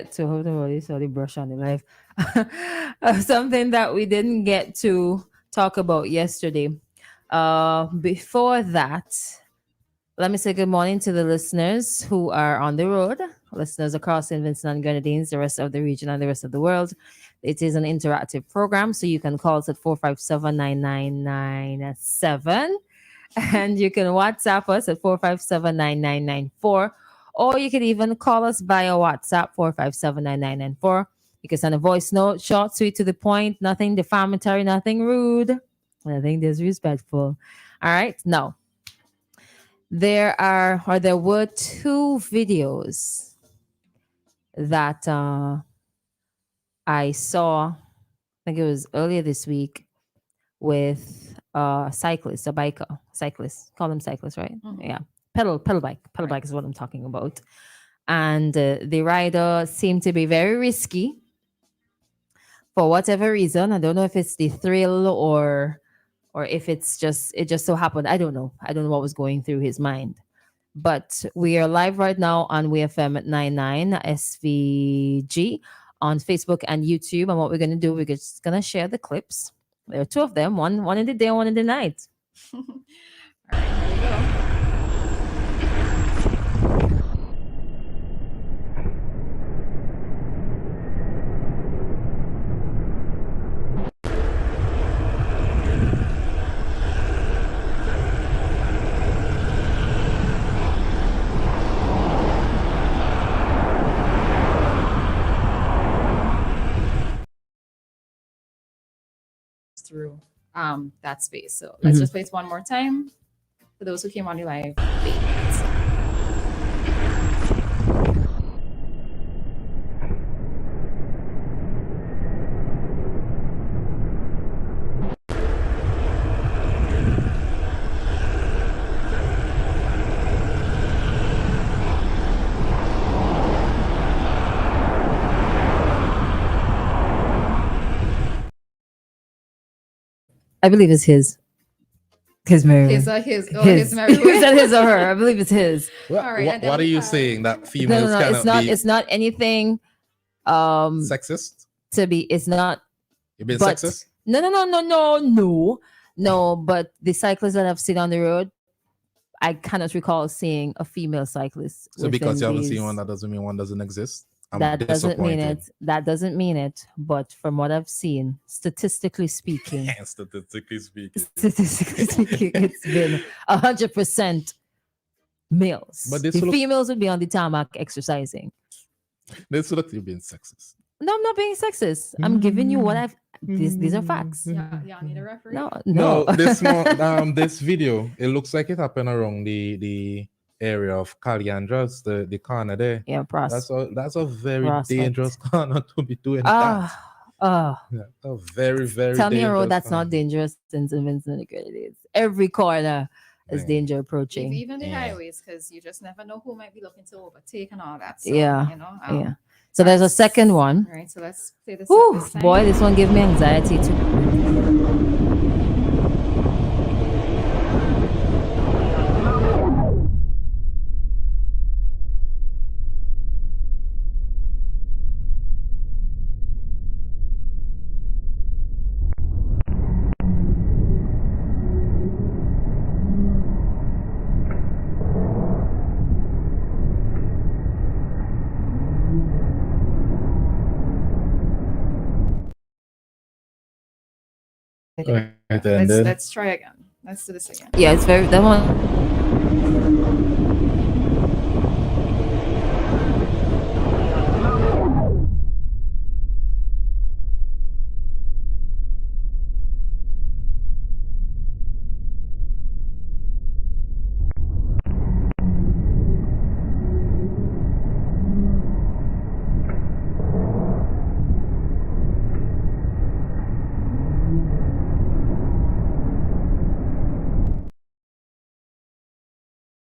to hold on, really sorry, brush on the life. Something that we didn't get to talk about yesterday. Before that, let me say good morning to the listeners who are on the road, listeners across St. Vincent and Grenadines, the rest of the region, and the rest of the world. It is an interactive program, so you can call us at 457-9997, and you can WhatsApp us at 457-9994, or you can even call us via WhatsApp 457-9994. You can send a voice note, short, sweet, to the point, nothing defamatory, nothing rude, nothing disrespectful. All right, now there were two videos that I saw. I think it was earlier this week with a cyclist, a biker, cyclist. Call them cyclists, right? Yeah, pedal bike is what I'm talking about. And the rider seemed to be very risky for whatever reason. I don't know if it's the thrill or if it just so happened. I don't know. I don't know what was going through his mind. But we are live right now on WEFM at 99 SVG on Facebook and YouTube. And what we're gonna do, we're just gonna share the clips. There are two of them, one in the day, one in the night. All right, here we go. Through that space. So let's just play it one more time for those who came on the live. I believe it's his. His Mary. His Mary. Who said his or her? I believe it's his. All right, and then What are we you have- saying? That females No, cannot it's not. be It's not anything. sexist? To be. It's not. You've been But sexist? no. But the cyclists that I've seen on the road, I cannot recall seeing a female cyclist. So because you within haven't seen these- one, that doesn't mean one doesn't exist. I'm that doesn't mean disappointed. it. That doesn't mean it. But from what I've seen, statistically speaking, Statistically speaking. it's been 100% males. But the this will- females would be on the tarmac exercising. This look you being sexist. No, I'm not being sexist. I'm giving you what I've. These are facts. Yeah, I need a referee. No. This video, it looks like it happened around the area of Caliandra's, the corner there. Yeah, That's a very Prospect. dangerous corner to be doing that. Ah. Yeah, a very, very Tell me a road dangerous that's corner. not dangerous in St. Vincent and the Grenadines. Every corner is Right. danger approaching. Even the Yeah. highways, because you just never know who might be looking to overtake and all that. So, Yeah, you know. Yeah. So there's a second one. All right, so let's play this. Whew, this time. boy, this one gave me anxiety too. Right, and then Let's try again. Let's do this again. Yeah, it's very that one.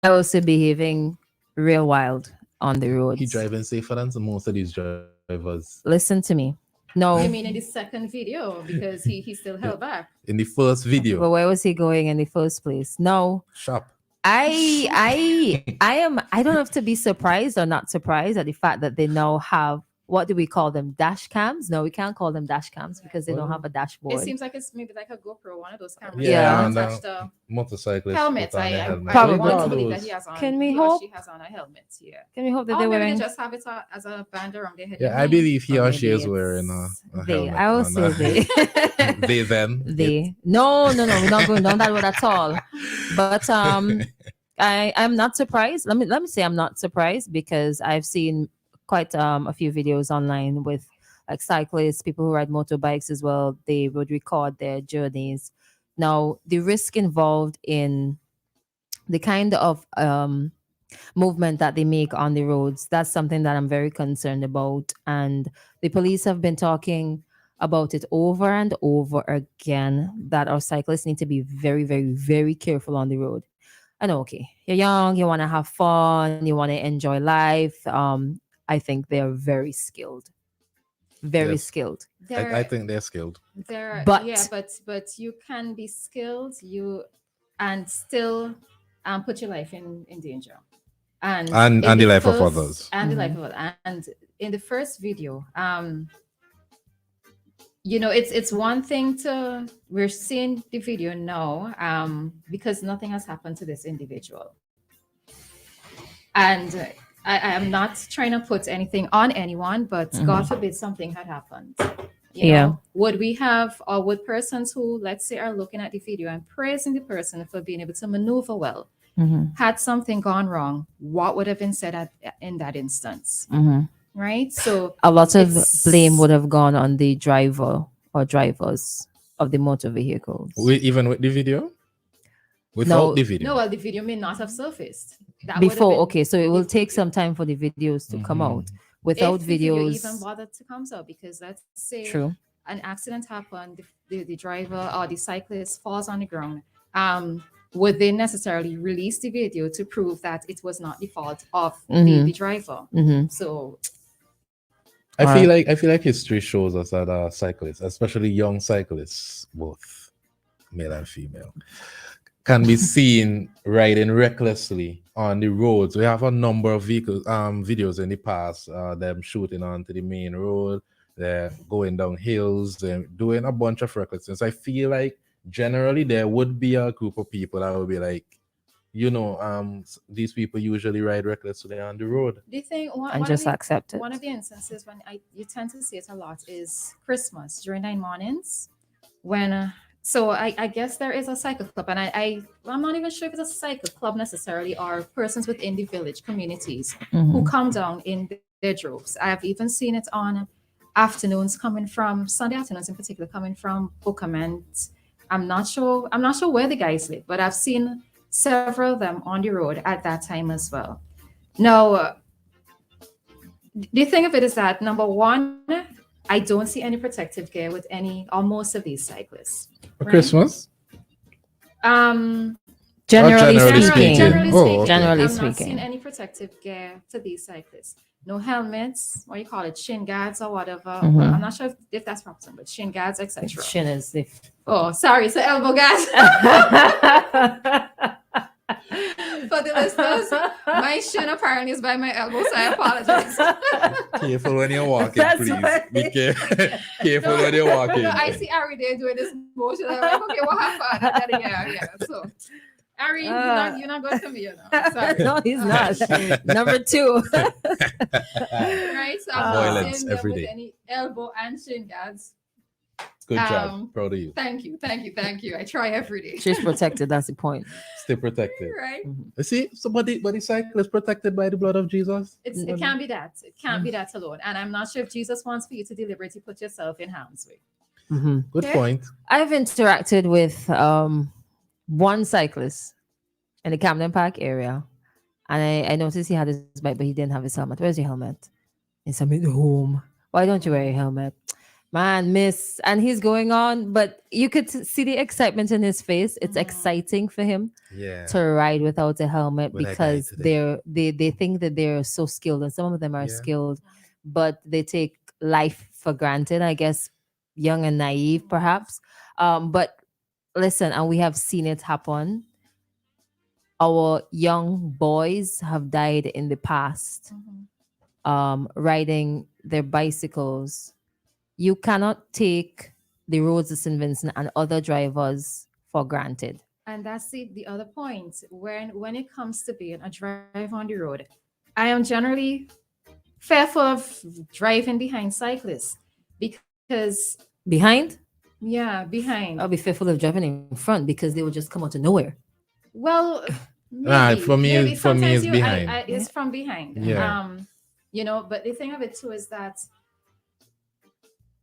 I was behaving real wild on the roads. he driving safer than most of these drivers. Listen to me. No. You mean in the second video because he still held back? In the first video, But where was he going in the first place? No. shop. I don't have to be surprised or not surprised at the fact that they now have what do we call them? Dash cams? No, we can't call them dash cams because they don't have a It dashboard. seems like it's maybe like a GoPro, one of those cameras Yeah, Yeah. that and attach the motorcyclists helmets. put on their I helmet. I What do you want call to believe that those? he has on. Can we he or hope? she has on a helmet. Yeah. Can we hope that Or they're maybe they wearing? just have it as a band around their head. Yeah, you I know? believe he Or or she maybe is wearing it's a they. helmet. I will and, say they. they then. They. No, no, no. We're not going down that road at all. But I'm not surprised. Let me say I'm not surprised because I've seen quite a few videos online with like cyclists, people who ride motorbikes as well. They would record their journeys. Now the risk involved in the kind of movement that they make on the roads, that's something that I'm very concerned about. And the police have been talking about it over and over again that our cyclists need to be very, very, very careful on the road. I know, okay, you're young, you want to have fun, you want to enjoy life. I think they're very skilled, very Yes, skilled. I They're think they're skilled. yeah, But but you can be skilled and still put your life in danger. And in And the the life of first others. and the life of it, and in the first video, it's one thing to we're seeing the video now, because nothing has happened to this individual, and I am not trying to put anything on anyone, but God forbid something had happened. Yeah. Would we have, or would persons who, let's say, are looking at the video and praising the person for being able to maneuver well, had something gone wrong, what would have been said in that instance? Right? So a lot of blame it's would have gone on the driver or drivers of the motor vehicles. Even with the video? Without No, the no, video. well, the video may not have surfaced. That would have before, been okay, so it will the take video. some time for the videos to come Mhm. out. Without If the video even videos, bothered to come out, because let's say true. an accident happened, the driver or the cyclist falls on the ground, um, would they necessarily release the video to prove that it was not the fault of the driver? So All right. I feel like history shows us that cyclists, especially young cyclists, both male and female, can be seen riding recklessly on the roads. We have a number of videos in the past, them shooting onto the main road, they're going down hills, they're doing a bunch of reckless things. I feel like generally there would be a group of people that would be like, these people usually ride recklessly on the road. the thing, And just accept it. one of the instances when you tend to see it a lot is Christmas during 9 mornings when so I guess there is a cycle club, and I'm not even sure if it's a cycle club necessarily, or persons within the village communities who come down in their droves. I have even seen it on afternoons coming from Sunday afternoons in particular, coming from Bookham, and I'm not sure where the guys live, but I've seen several of them on the road at that time as well. Now, the thing of it is that number one, I don't see any protective gear with any or most of these cyclists. For Right? Christmas? Um, Generally generally speaking, speaking. Oh, okay. Generally I'm not seeing speaking. any protective gear to these cyclists. No helmets, what you call it, shin guards or whatever. Mhm. Well, I'm not sure if that's proper, term, but shin guards, etc. Shin is the Oh, sorry, it's the elbow guards. For the listeners, my shin apparently is by my elbow, so I apologize. Careful when you're walking, That's please. right. Be careful when you're walking. No, I see Ari there doing this motion. I'm like, okay, what happened? And then, yeah. So, Ari, you're not good to me, Sorry. No, he's not. Number two. Right? So I'm not Violence seeing them every with day. any elbow and shin guards. Good job. Um, Proud of you. Thank you. I try every day. She's protected. That's the point. Stay protected. Right? You see, somebody, but the cycle is protected by the blood of Jesus. It can't be that. It can't be that alone. And I'm not sure if Jesus wants for you to deliberately put yourself in harm's way. Good Okay. point. I've interacted with one cyclist in the Camden Park area, and I noticed he had his bike, but he didn't have his helmet. Where's your helmet? He said, "I'm at home. Why don't you wear your helmet?" Man, miss. And he's going on, but you could see the excitement in his face. It's exciting for him Yeah. to ride without a helmet Will I die because today? they think that they're so skilled, and some of them are Yeah. skilled, but they take life for granted, I guess, young and naive perhaps. But listen, and we have seen it happen. Our young boys have died in the past riding their bicycles, you cannot take the roads of St. Vincent and other drivers for granted. And that's the other point. When it comes to being a driver on the road, I am generally fearful of driving behind cyclists because Behind, yeah, behind. I'll be fearful of driving in front because they will just come out of nowhere. Well, Nah, maybe for me, sometimes it's you behind. I it's from behind. Yeah, But the thing of it too is that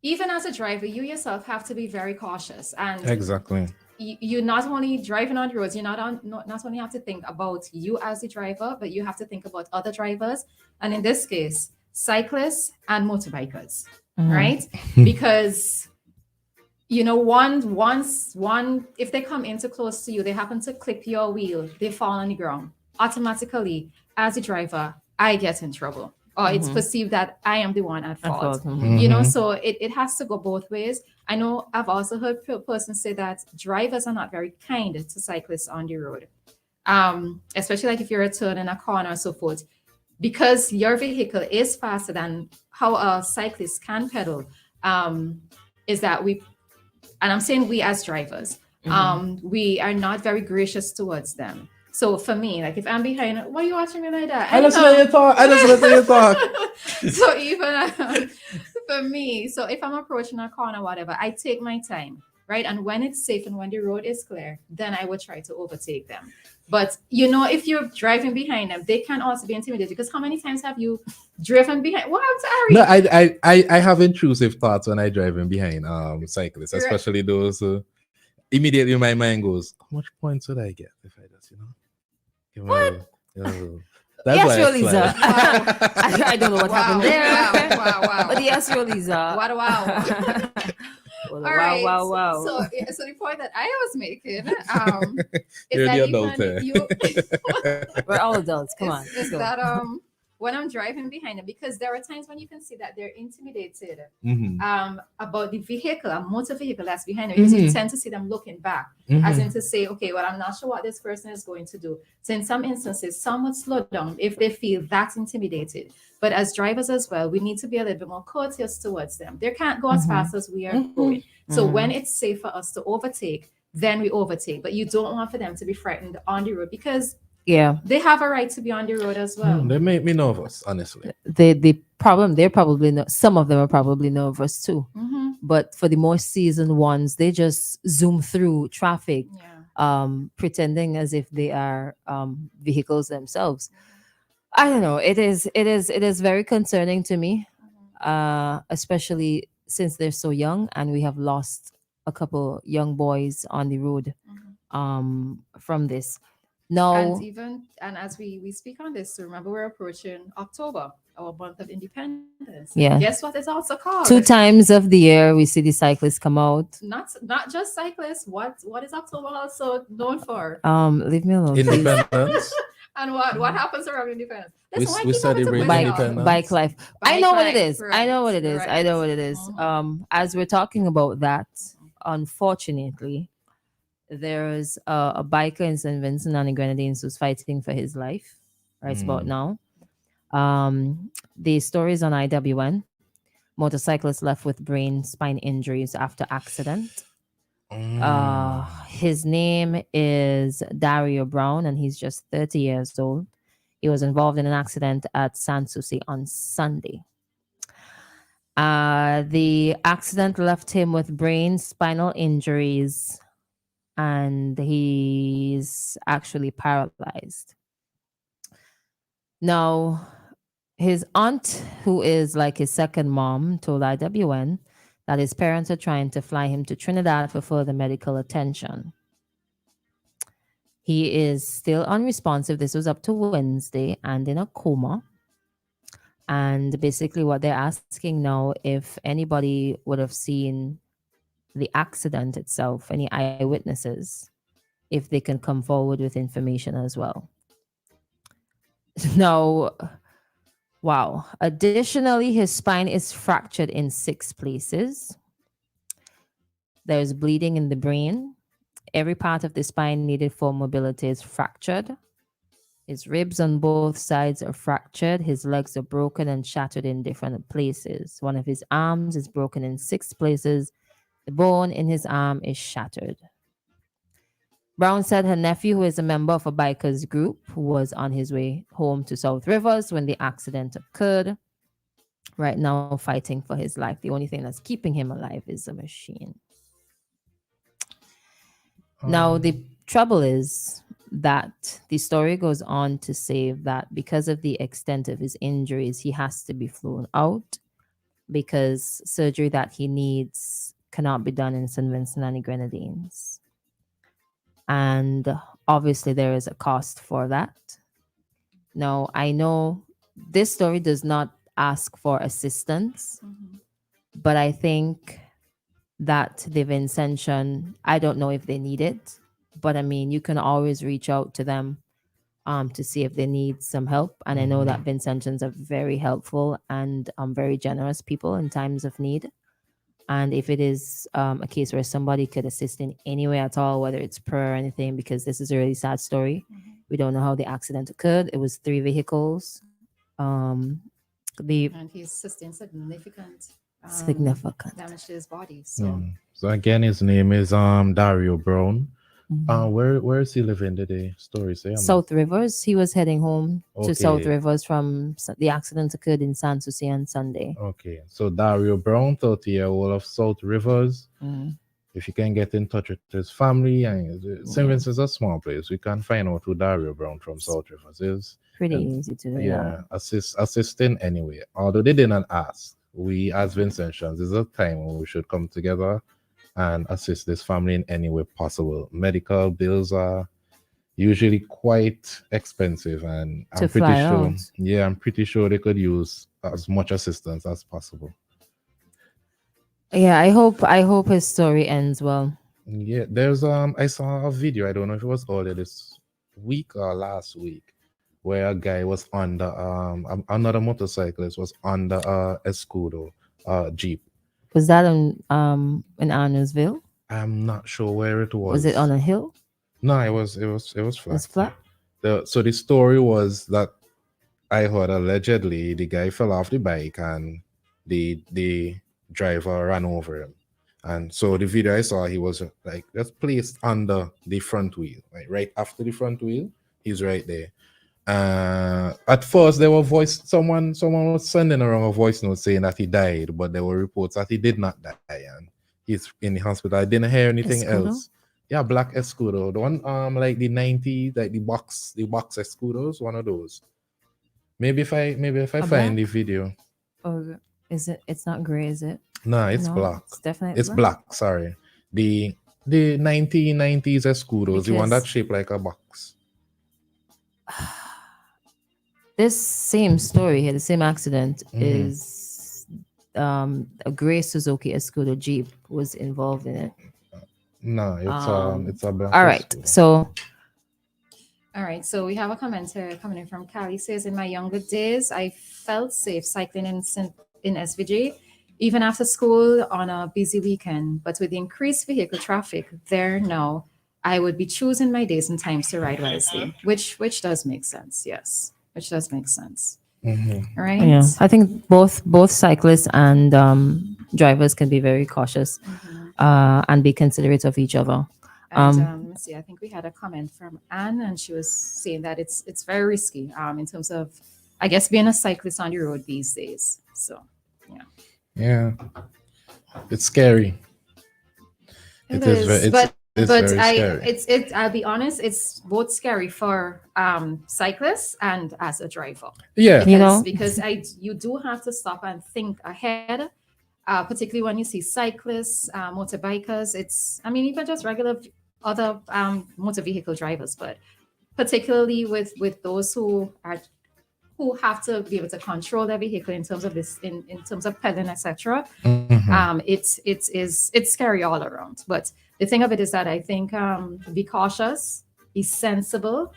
even as a driver, you yourself have to be very cautious, and exactly. you not only driving on the roads, you not only have to think about you as the driver, but you have to think about other drivers, and in this case, cyclists and motorbikers, Mhm. right? Because one if they come in too close to you, they happen to clip your wheel, they fall on the ground. Automatically, as a driver, I get in trouble. Or it's Mhm. perceived that I am the one at I fault. thought, mhm. Mm-hmm. So it has to go both ways. I know I've also heard persons say that drivers are not very kind to cyclists on the road. Especially like if you're a turn in a corner or so forth, because your vehicle is faster than how a cyclist can pedal. Is that we and I'm saying we as drivers, Mhm. we are not very gracious towards them. So for me, like if I'm behind, why are you watching me like that? I just let you talk. I just let you talk. So even for me, so if I'm approaching a corner, whatever, I take my time, right? And when it's safe and when the road is clear, then I will try to overtake them. But if you're driving behind them, they can also be intimidated because how many times have you driven behind? What, No, Ari? I have intrusive thoughts when I driving behind cyclists, Right. especially those. Immediately my mind goes, how much points would I get if I just give them a What? little, that's Yes, why I slide. Lisa. Wow. I don't know what happened Wow, there, wow, wow, but wow. yes, Lisa. What a wow. Well, All wow, right. wow, wow. So the point that I was making is You're the that adult even there. you We're all adults. Come on, let's is go. that when I'm driving behind them, because there are times when you can see that they're intimidated Mm-hmm. about the vehicle, a motor vehicle that's behind them, because you Mm-hmm. tend to see them looking back, as in Mm-hmm. to say, okay, well, I'm not sure what this person is going to do. So in some instances, some would slow down if they feel that intimidated. But as drivers as well, we need to be a little bit more courteous towards them. They can't go as Mhm. fast as we are Mm-hmm. going. So when Mhm. it's safe for us to overtake, then we overtake. But you don't want for them to be frightened on the road because Yeah. they have a right to be on the road as well. They make me nervous, honestly. The problem, they're probably some of them are probably nervous too. Mm-hmm. But for the more seasoned ones, they just zoom through traffic, Yeah. pretending as if they are vehicles themselves. I don't know. It is very concerning to me, especially since they're so young, and we have lost a couple young boys on the road Mm-hmm. from this. And Now, even and as we speak on this, remember we're approaching October, our month of independence. Guess yeah, what it's also called? two times of the year we see the cyclists come out. Not just cyclists. What is October also known for? Leave me alone, please. Independence. And what happens around independence? Listen, why We keep having to celebrate quiz Bike y'all? bike independence. life. I Bike know what it life, is. I right? know what it is. I Right. know what it is. Mhm. As we're talking about that, unfortunately, there's a biker in St. Vincent and the Grenadines who's fighting for his life right about Mm. now. The story is on IWN. Motorcyclist left with brain spine injuries after accident. Mm. His name is Dario Brown, and he's just 30 years old. He was involved in an accident at Sanssouci on Sunday. The accident left him with brain spinal injuries, and he's actually paralyzed. Now, his aunt, who is like his second mom, told IWN that his parents are trying to fly him to Trinidad for further medical attention. He is still unresponsive. This was up to Wednesday and in a coma. And basically, what they're asking now, if anybody would have seen the accident itself, any eyewitnesses, if they can come forward with information as well. Now, wow. Additionally, his spine is fractured in 6 places. There's bleeding in the brain. Every part of the spine needed for mobility is fractured. His ribs on both sides are fractured. His legs are broken and shattered in different places. One of his arms is broken in 6 places. The bone in his arm is shattered. Brown said her nephew, who is a member of a bikers group, was on his way home to South Rivers when the accident occurred. Right now, fighting for his life. The only thing that's keeping him alive is a machine. Now, the trouble is that the story goes on to say that because of the extent of his injuries, he has to be flown out because surgery that he needs cannot be done in St. Vincent and the Grenadines. And obviously, there is a cost for that. Now, I know this story does not ask for assistance, but I think that the Vincention, I don't know if they need it, but I mean, you can always reach out to them to see if they need some help. And I know that Vincentions are very helpful and very generous people in times of need. And if it is a case where somebody could assist in any way at all, whether it's prayer or anything, because this is a really sad story. We don't know how the accident occurred. It was 3 vehicles. The And he's sustained significant damage to his body. So So again, his name is Dario Brown. Mhm. Where is he living today? Story say. South Rivers. He was heading home to South Okay. Rivers from the accident occurred in San Souci on Sunday. Okay. So Dario Brown, 30-year-old of South Rivers. Mm. If you can get in touch with his family, and St. Vincent is a small place, we can find out who Dario Brown from South Rivers is. Pretty And easy to do yeah, that. assisting anyway. Although they didn't ask, we as Vincentians, is a time when we should come together and assist this family in any way possible. Medical bills are usually quite expensive, and To I'm pretty fly sure, out. yeah, I'm pretty sure they could use as much assistance as possible. Yeah, I hope his story ends well. Yeah, there's I saw a video, I don't know if it was earlier this week or last week, where a guy was on the another motorcyclist was on the Escudo Jeep. Was that in Arnorsville? I'm not sure where it Was it on was. a hill? No, it was It was flat. flat? So the story was that I heard allegedly the guy fell off the bike and the driver ran over him. And so the video I saw, he was like just placed under the front wheel, like right after the front wheel. He's right there. At first, there were someone was sending around a voice note saying that he died, but there were reports that he did not die, and he's in the hospital. I didn't hear anything Escudo? else. Yeah, black Escudo, the one like the 90, like the box Escudos, one of those. Maybe if I A find the black? video. Or is it? It's not gray, is it? Nah, it's No, black. it's definitely It's black. black. Sorry, the 1990s Escudos, the one Because that's shaped like a box. this same story here, the same accident, is a gray Suzuki Escudo Jeep was involved in it. No, it's a black All right, Escudo. so all right, so we have a commenter coming in from Cali. Says, in my younger days, I felt safe cycling in SVJ, even after school on a busy weekend. But with the increased vehicle traffic there now, I would be choosing my days and times to ride wisely, which does make sense. Yes, which does make sense. All right. yeah, I think both cyclists and drivers can be very cautious and be considerate of each other. And let me see. I think we had a comment from Anne, and she was saying that it's very risky in terms of, I guess, being a cyclist on the road these days. So, yeah. Yeah, it's scary. It It is. is, It's but very scary. I'll be honest, it's both scary for cyclists and as a driver. Yeah. You know, Because you do have to stop and think ahead, particularly when you see cyclists, motorbikers. I mean, even just regular other motor vehicle drivers, but particularly with those who have to be able to control their vehicle in terms of this, in terms of pedaling, etc. It's scary all around. But the thing of it is that I think be cautious, be sensible.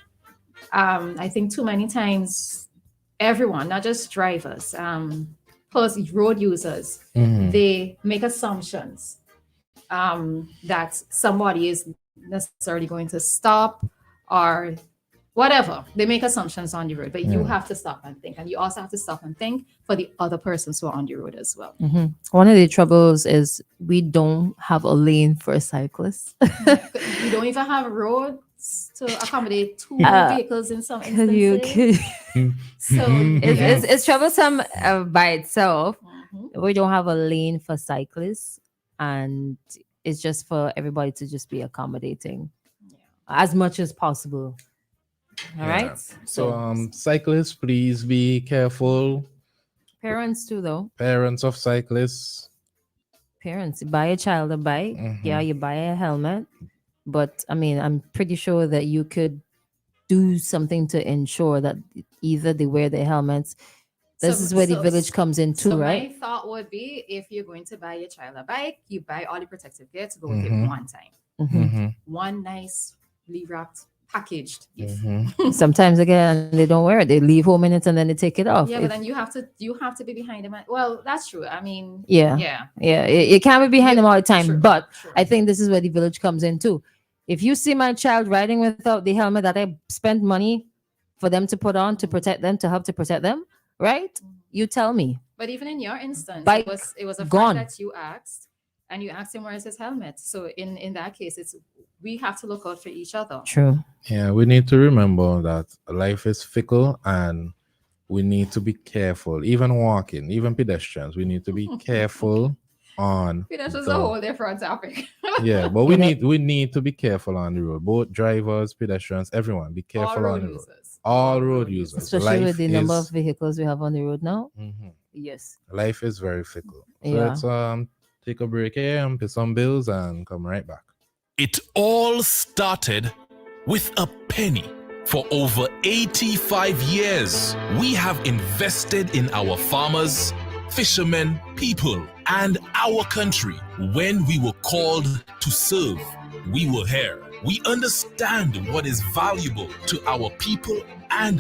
I think too many times everyone, not just drivers, plus road users, they make assumptions that somebody is necessarily going to stop or whatever. They make assumptions on the road, but you have to stop and think. And you also have to stop and think for the other persons who are on the road as well. One of the troubles is we don't have a lane for cyclists. We don't even have roads to accommodate two vehicles in some Can you, instances. So it's troublesome by itself. Mhm. We don't have a lane for cyclists, and it's just for everybody to just be accommodating as much as possible. All right. So, cyclists, please be careful. Parents too, though. Parents of cyclists. Parents, buy a child a bike. Yeah, you buy a helmet. But I mean, I'm pretty sure that you could do something to ensure that either they wear their helmets. This is where the village comes in too, so right? my thought would be, if you're going to buy your child a bike, you buy all the protective gear to go with it one time. One nicely wrapped, packaged gift. Sometimes again they don't wear it. They leave home in it and then they take it off. Yeah, but then you have to be behind them. Well, that's true. I mean, Yeah. It can't be behind them all the time. True, but true. I think this is where the village comes in too. If you see my child riding without the helmet that I spent money for them to put on to protect them, to help to protect them, right? You tell me. But even in your instance, Bike it was a gone. friend that you asked, and you asked him where's his helmet. So in that case, we have to look out for each other. True. Yeah, we need to remember that life is fickle and we need to be careful. Even walking, even pedestrians, we need to be careful on. That's just a whole different topic. Yeah, but we need to be careful on the road. Both drivers, pedestrians, everyone, be careful on the road. All road users, especially with the number of vehicles we have on the road now. Yes, life is very fickle. So Yeah. let's take a break here and pay some bills and come right back. It all started with a penny. For over 85 years, we have invested in our farmers, fishermen, people, and our country. When we were called to serve, we were here. We understand what is valuable to our people and